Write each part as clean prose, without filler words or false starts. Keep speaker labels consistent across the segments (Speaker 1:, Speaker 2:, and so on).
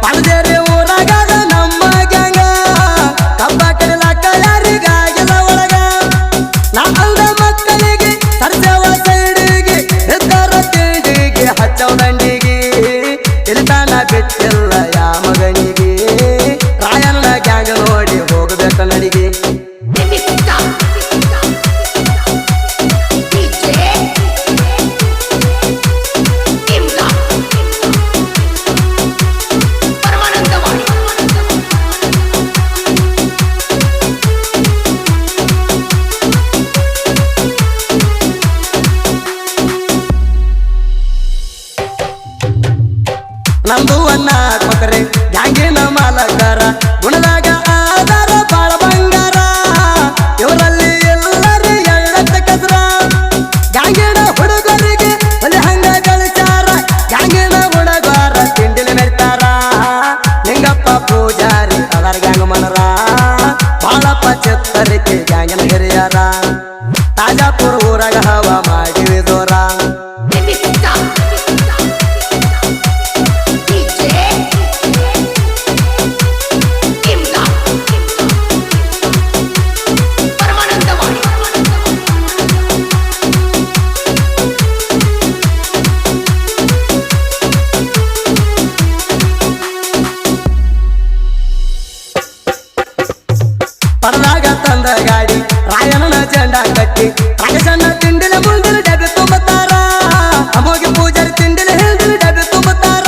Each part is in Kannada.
Speaker 1: ಪಣದೇರಿ ಊರಾಗದ ನಮ್ಮ ಗ್ಯಾಂಗ ಕಬ್ಬ ಕಡಿಲಾಕ ಯಾರಿಗಾಗಿಲ್ಲ ಒಳಗ ನಾ ಅಂದ ಮಕ್ಕಳಿಗೆ ಸರ್ಜವ ಸೈಡಿಗೆ ಎದ್ದರ ತಿಂಡಿಗೆ ಹಚ್ಚವ ದಂಡಿಗೆ ಇಲ್ತಾನ ಬಿಟ್ಟಿಲ್ಲ ಯಾ ಮಗನಿಗೆ ರಾಯಣ್ಣ ಗ್ಯಾಂಗ್ ನೋಡಿ ಹೋಗಬೇಕ ನಡಿಗೆ ನಮ್ದು ಅನ್ನ ಕೊಟ್ರೆ ಗ್ಯಾಂಗಿನ ಮಾಲಕರ ಗುಣದಾಗ ಆಧಾರ ಬಾಳ ಬಂಗಾರ ಇವರಲ್ಲಿ ಎಲ್ಲರಿ ಎಳ್ಳತ್ತ ಕಸ್ರ ಗ್ಯಾಂಗಿನ ಹುಡುಗರಿಗೆ ಅಲ್ಲಿ ಹಂಗ ಗಳಿಸಾರ ಗ್ಯಾಂಗಿನ ಹುಡುಗರ ತಿಂಡಿಲಿ ಮೆರ್ತಾರ ನಿಂಗಪ್ಪ ಪೂಜಾರಿ ಅವರ ಗ್ಯಾಂಗ್ ಮನರ ಬಾಳಪ್ಪ ಚಿತ್ತರಿಕೆ ಗ್ಯಾಂಗಿನ ಹಿರಿಯರ ತಾಜಾಪುರ ಊರಾಗ ಹವಾ ಮಾಡಿವಿ ಜೋರ ಪರದಾಗ ತಂದ ಗಾಡಿ ರಾಯಣ್ಣನ ಜೆಂಡ ಕಟ್ಟಿ ರಾಜಣ್ಣ ತಿಂಡಿಲ ಮುಂದಿನ ಡಬ್ಬಿ ತುಂಬತಾರ ಅಮೋಗಿ ಪೂಜಾರಿ ತಿಂಡಿಲ ಹಿಂದಿನ ಡಬ್ಬಿ ತುಂಬತಾರ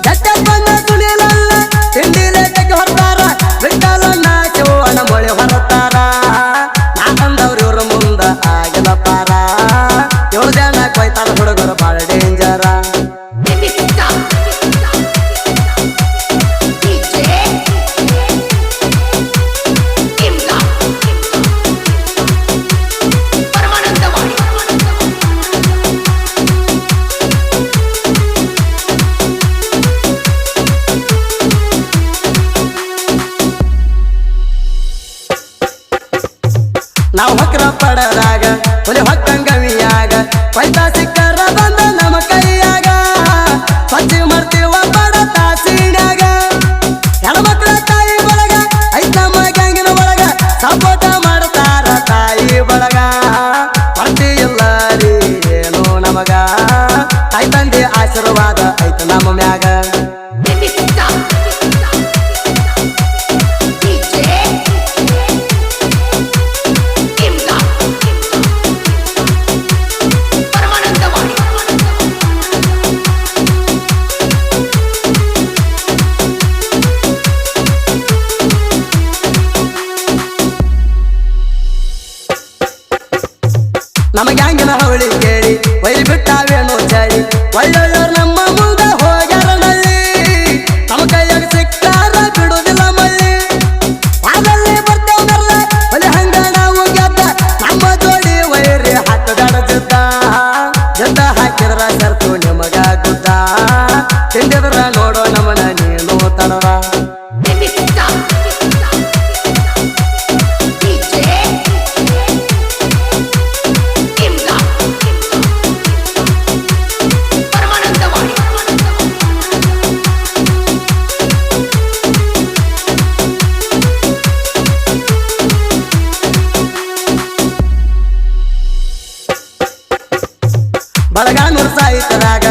Speaker 1: ಜಟ್ಟ ಬಂದ ಸುನಿಲಲ್ಲ ತಿಂಡಿಲ ತೆಗೆ ಹೊತ್ತಾರ ಬಿಟ್ಟಲನ್ನ ಚೋಣ ಮೊಳೆ ಹೊರತಾರ ನಾ ತಂದವ್ರು ಇವ್ರ ಮುಂದ ಆಗಿಲ್ಲ ಪಾರ 7 ಜನ ಕೊಯ್ತಾರ ಹುಡುಗರು ಬಾಳ ಡೇಂಜರ ನಾವು ಹಕ್ರ ಪಡದಾಗ ಹುಲಿ ಹೊಕ್ಕಂಗವಿಯಾಗ ಪೈತಾ ಸಿಕ್ಕರ ಬಂದ ನಮ್ಮ ಕೈಯಾಗ ಸ್ವಚ್ಛ ಮಾಡ್ತೀವ ಪಡ ತಾಸಿನ್ಯಾಗ ಹೆಣ್ಮಕ್ಳ ತಾಯಿ ಬಳಗ ಐತ ನಮ್ಮ ಗ್ಯಾಂಗಿನ ಒಳಗ ಸಪೋಟ ಮಾಡ್ತಾರ ತಾಯಿ ಬಳಗ ಪರ್ತಿ ಇಲ್ಲ ರೀ ಏನು ನಮಗ ತಾಯಿ ತಂದೆ ಆಶೀರ್ವಾದ ಐತ ನಮ್ಮ ಮ್ಯಾಗ ನಮ್ಮ ಗ್ಯಾಂಗಿನ ಹವಳಿ ಕೇಳಿ ಒಯ್ದು ಬಿಟ್ಟಾವೇನೋ ಚಳಿ ಒಳ್ಳೊಳ್ಳೋರು ನಮ್ಮ ಮುಂದೆ ಹೋಗ್ಯಾರ ನಲ್ಲಿ ನಮ್ಮ ಕೈಯಾಗ ಸಿಕ್ಕಾರ ಬಿಡುವುದಿಲ್ಲ ಮಳ್ಳಿ ಅದಲ್ಲೇ ಬರ್ತೇವಲ್ಲ ಒಲೆ ಹಂಗ ನಾವು ಗೆದ್ದ ನಮ್ಮ ಜೋಡಿ ವೈರಿ ಹಾಕದಾಡ ಜದ್ದ ಹಾಕಿದ್ರ ಸರ್ತು ನಿಮಗ ಗುದ್ದ ತಿಂದಿದ್ರ ನೋಡೋ ನಮ್ಮನ ನೀನು ತಡವ ಬಳಗ ನೂರು ಸಾಹಿತ್ಯದಾಗ